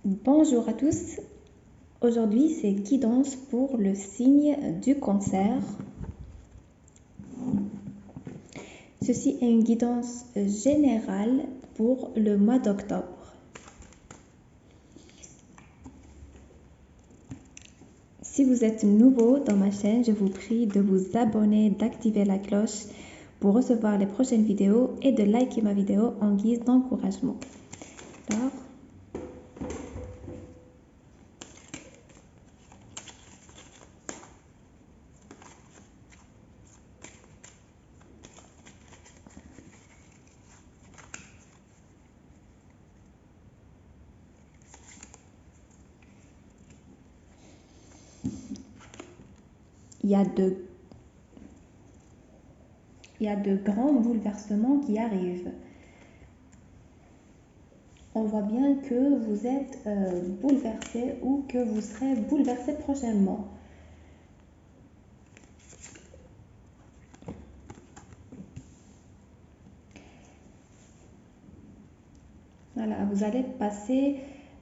Bonjour à tous, aujourd'hui c'est guidance pour le signe du cancer. Ceci est une guidance générale pour le mois d'octobre. Si vous êtes nouveau dans ma chaîne, je vous prie de vous abonner, d'activer la cloche pour recevoir les prochaines vidéos et de liker ma vidéo en guise d'encouragement. Alors, il y a de grands bouleversements qui arrivent. On voit bien que vous êtes bouleversé ou que vous serez bouleversé prochainement. Voilà, vous allez passer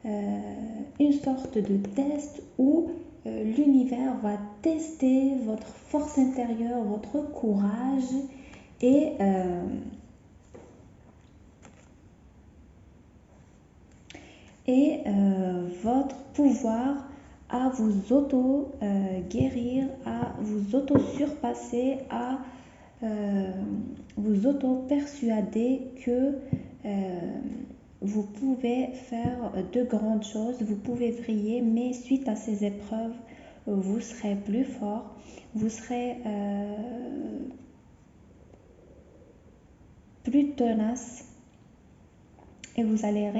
une sorte de test où l'univers va tester votre force intérieure, votre courage et votre pouvoir à vous auto-guérir, à vous auto-surpasser, à vous auto-persuader que vous pouvez faire de grandes choses, vous pouvez briller, mais suite à ces épreuves, vous serez plus fort, vous serez plus tenace et vous allez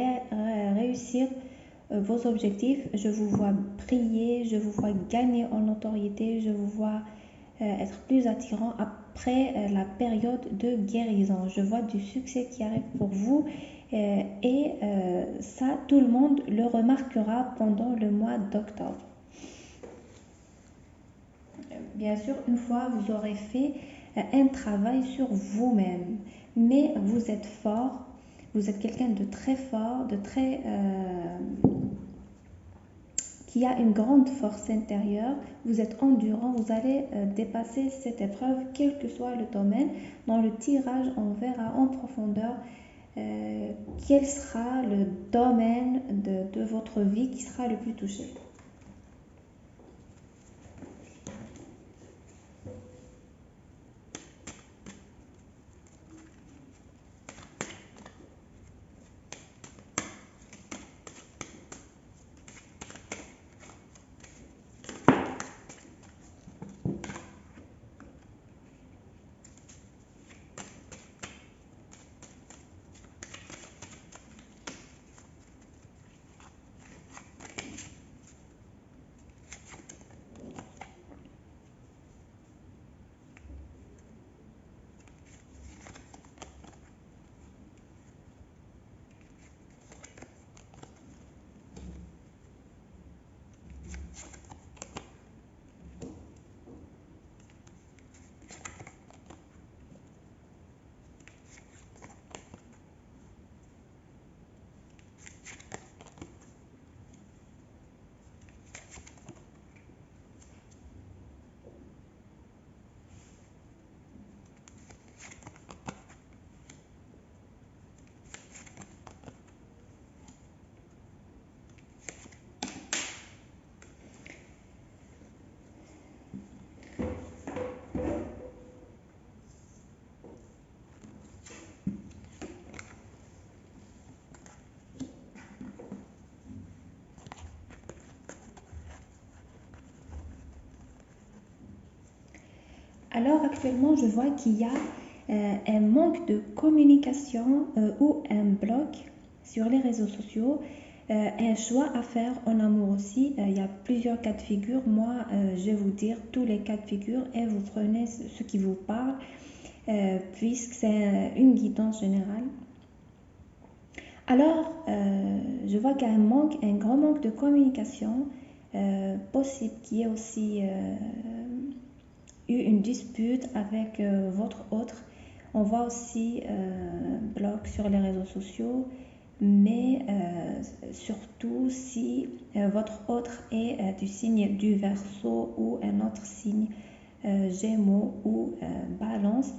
réussir vos objectifs. Je vous vois briller, je vous vois gagner en notoriété, je vous vois être plus attirant après la période de guérison. Je vois du succès qui arrive pour vous et ça, tout le monde le remarquera pendant le mois d'octobre. Bien sûr, une fois vous aurez fait un travail sur vous-même, mais vous êtes fort, vous êtes quelqu'un de très fort, de très qui a une grande force intérieure, vous êtes endurant, vous allez dépasser cette épreuve, quel que soit le domaine. Dans le tirage, on verra en profondeur quel sera le domaine de votre vie qui sera le plus touché. Alors actuellement, je vois qu'il y a un manque de communication ou un bloc sur les réseaux sociaux, un choix à faire en amour aussi. Il y a plusieurs cas de figure. Moi, je vais vous dire tous les cas de figure et vous prenez ce qui vous parle puisque c'est une guidance générale. Alors, je vois qu'il y a un grand manque de communication possible, qui est aussi eu une dispute avec votre autre. On voit aussi bloc sur les réseaux sociaux mais surtout si votre autre est du signe du Verseau ou un autre signe, Gémeaux ou Balance.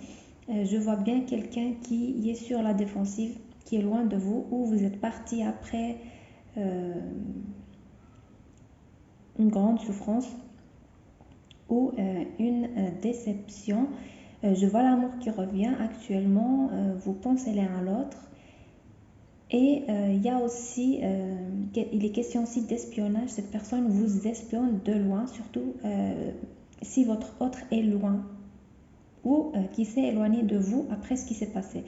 Je vois bien quelqu'un qui est sur la défensive, qui est loin de vous, ou vous êtes parti après une grande souffrance ou une déception. Je vois l'amour qui revient actuellement, vous pensez l'un à l'autre. Et il y a aussi, il est question aussi d'espionnage. Cette personne vous espionne de loin, surtout si votre autre est loin ou qui s'est éloigné de vous après ce qui s'est passé.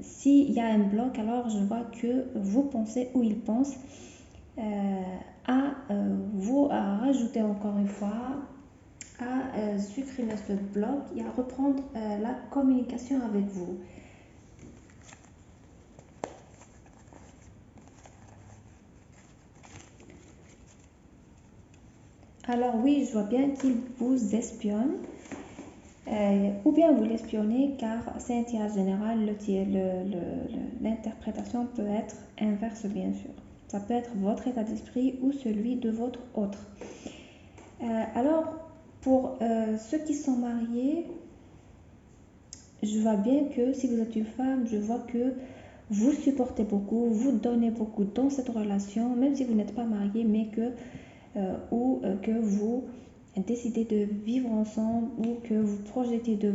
S'il y a un bloc, alors je vois que vous pensez ou il pense à rajouter encore une fois, à supprimer ce bloc et à reprendre la communication avec vous. Alors oui, je vois bien qu'il vous espionne. Ou bien vous l'espionnez car c'est un tirage général, l'interprétation peut être inverse bien sûr. Ça peut être votre état d'esprit ou celui de votre autre. Alors pour ceux qui sont mariés, je vois bien que si vous êtes une femme, je vois que vous supportez beaucoup, vous donnez beaucoup dans cette relation, même si vous n'êtes pas marié, mais que vous décidez de vivre ensemble ou que vous projetez de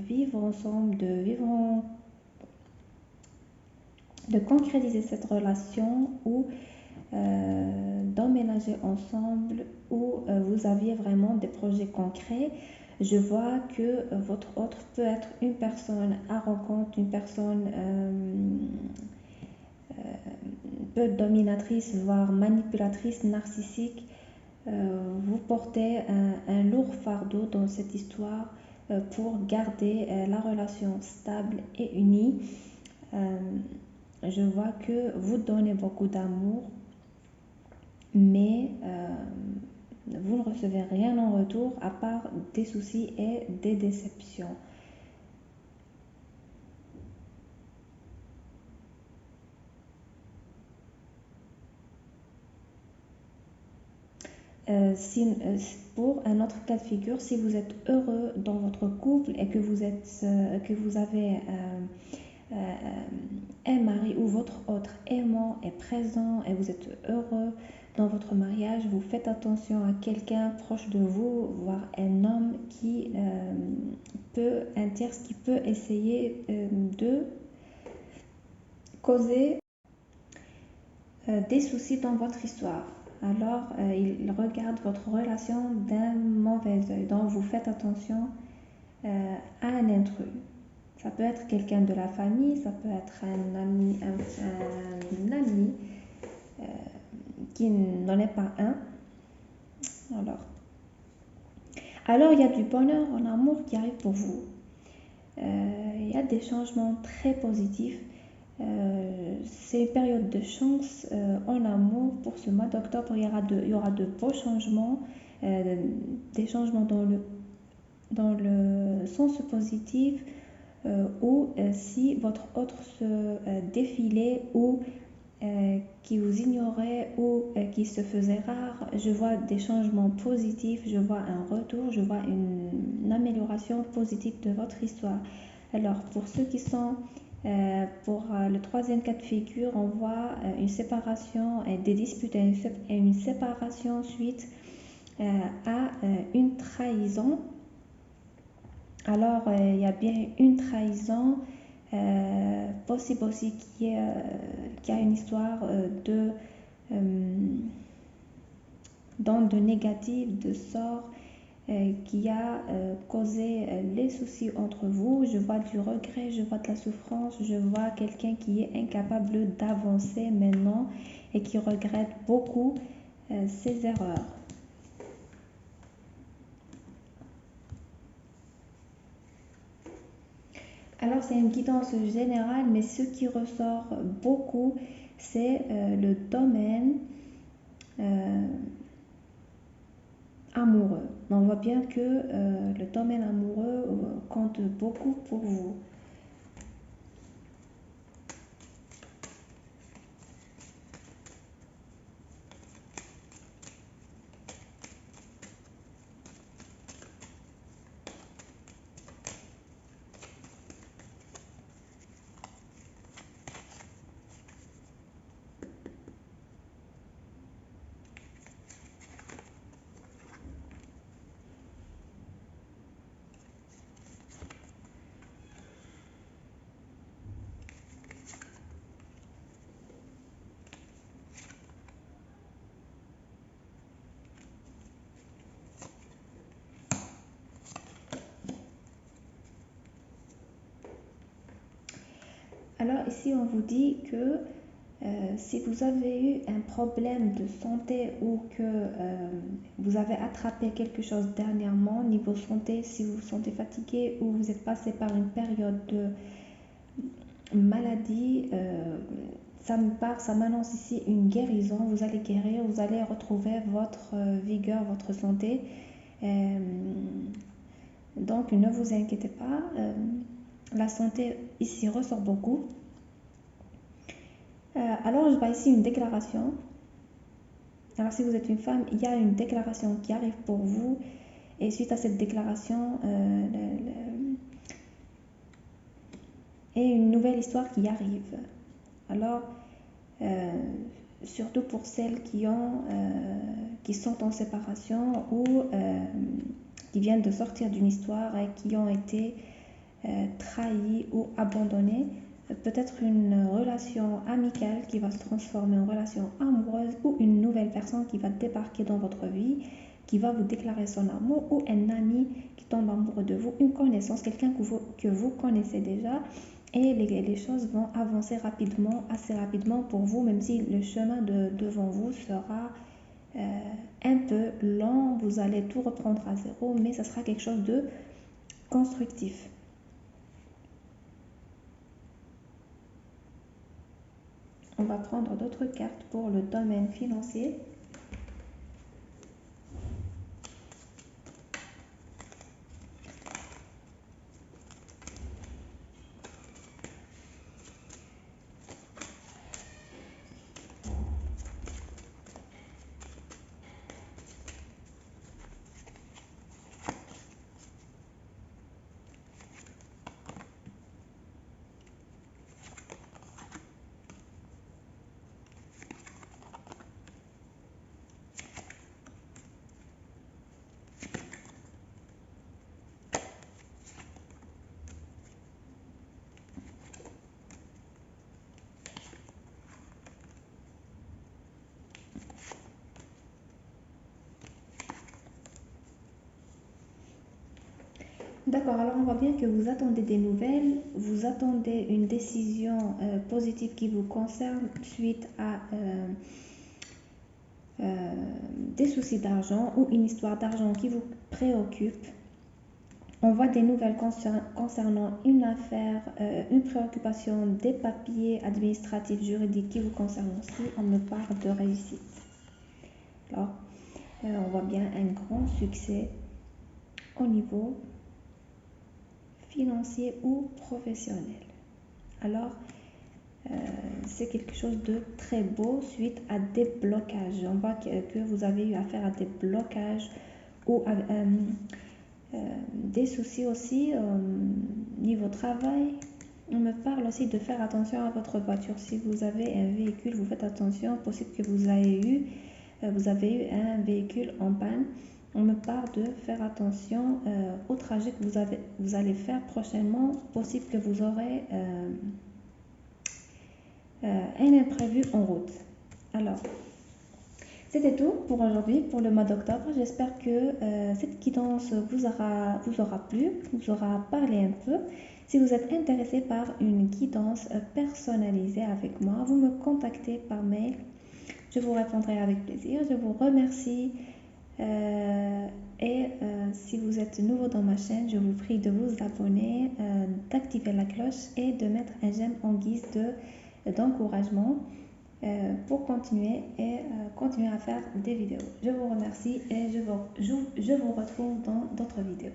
vivre ensemble, de concrétiser cette relation ou d'emménager ensemble ou vous aviez vraiment des projets concrets. Je vois que votre autre peut être une personne arrogante, une personne peu dominatrice, voire manipulatrice, narcissique. Vous portez un lourd fardeau dans cette histoire pour garder la relation stable et unie. Je vois que vous donnez beaucoup d'amour, mais vous ne recevez rien en retour à part des soucis et des déceptions. Pour un autre cas de figure, si vous êtes heureux dans votre couple et que vous avez un mari ou votre autre aimant est présent et vous êtes heureux dans votre mariage, vous faites attention à quelqu'un proche de vous, voire un homme un tierce qui peut essayer de causer des soucis dans votre histoire. Alors, il regarde votre relation d'un mauvais œil. Donc, vous faites attention à un intrus. Ça peut être quelqu'un de la famille, ça peut être un ami, un ami qui n'en est pas un. Alors, il y a du bonheur en amour qui arrive pour vous. Il y a des changements très positifs. C'est une période de chance en amour pour ce mois d'octobre. Il y aura de beaux changements, des changements dans le sens positif ou si votre autre se défilait ou qui vous ignorait ou qui se faisait rare, je vois des changements positifs, je vois un retour, je vois une amélioration positive de votre histoire. Alors pour ceux qui sont pour le troisième cas de figure, on voit une séparation et des disputes et une séparation suite à une trahison. Alors il y a bien une trahison possible aussi qui a une histoire d'onde négative, de sort qui a causé les soucis entre vous. Je vois du regret, je vois de la souffrance, je vois quelqu'un qui est incapable d'avancer maintenant et qui regrette beaucoup ses erreurs. Alors c'est une guidance générale, mais ce qui ressort beaucoup, c'est le domaine amoureux. On voit bien que le domaine amoureux compte beaucoup pour vous. Alors ici, on vous dit que si vous avez eu un problème de santé ou que vous avez attrapé quelque chose dernièrement, niveau santé, si vous vous sentez fatigué ou vous êtes passé par une période de maladie, ça m'annonce ici une guérison. Vous allez guérir, vous allez retrouver votre vigueur, votre santé. Euh, donc ne vous inquiétez pas, la santé ici ressort beaucoup. Alors je vois ici une déclaration. Alors si vous êtes une femme, il y a une déclaration qui arrive pour vous et suite à cette déclaration, et une nouvelle histoire qui arrive. Alors, surtout pour celles qui sont en séparation ou qui viennent de sortir d'une histoire et qui ont été trahies ou abandonnées, peut-être une relation amicale qui va se transformer en relation amoureuse ou une nouvelle personne qui va débarquer dans votre vie, qui va vous déclarer son amour ou un ami qui tombe amoureux de vous, une connaissance, quelqu'un que vous connaissez déjà. Et les choses vont avancer rapidement, assez rapidement pour vous, même si le chemin devant vous sera un peu lent, vous allez tout reprendre à zéro, mais ça sera quelque chose de constructif. On va prendre d'autres cartes pour le domaine financier. D'accord, alors on voit bien que vous attendez des nouvelles, vous attendez une décision positive qui vous concerne suite à des soucis d'argent ou une histoire d'argent qui vous préoccupe. On voit des nouvelles concernant une affaire, une préoccupation, des papiers administratifs, juridiques qui vous concernent aussi. On me parle de réussite. Alors, on voit bien un grand succès au niveau financier ou professionnel. Alors, c'est quelque chose de très beau suite à des blocages. On voit que vous avez eu affaire à des blocages ou à des soucis aussi niveau travail. On me parle aussi de faire attention à votre voiture. Si vous avez un véhicule, vous faites attention. Possible que vous avez eu un véhicule en panne. On me parle de faire attention au trajet que vous allez faire prochainement. Possible que vous aurez un imprévu en route. Alors, c'était tout pour aujourd'hui, pour le mois d'octobre. J'espère que cette guidance vous aura plu, vous aura parlé un peu. Si vous êtes intéressé par une guidance personnalisée avec moi, vous me contactez par mail. Je vous répondrai avec plaisir. Je vous remercie. Si vous êtes nouveau dans ma chaîne, je vous prie de vous abonner, d'activer la cloche et de mettre un j'aime en guise d'encouragement pour continuer à faire des vidéos. Je vous remercie et je vous retrouve dans d'autres vidéos.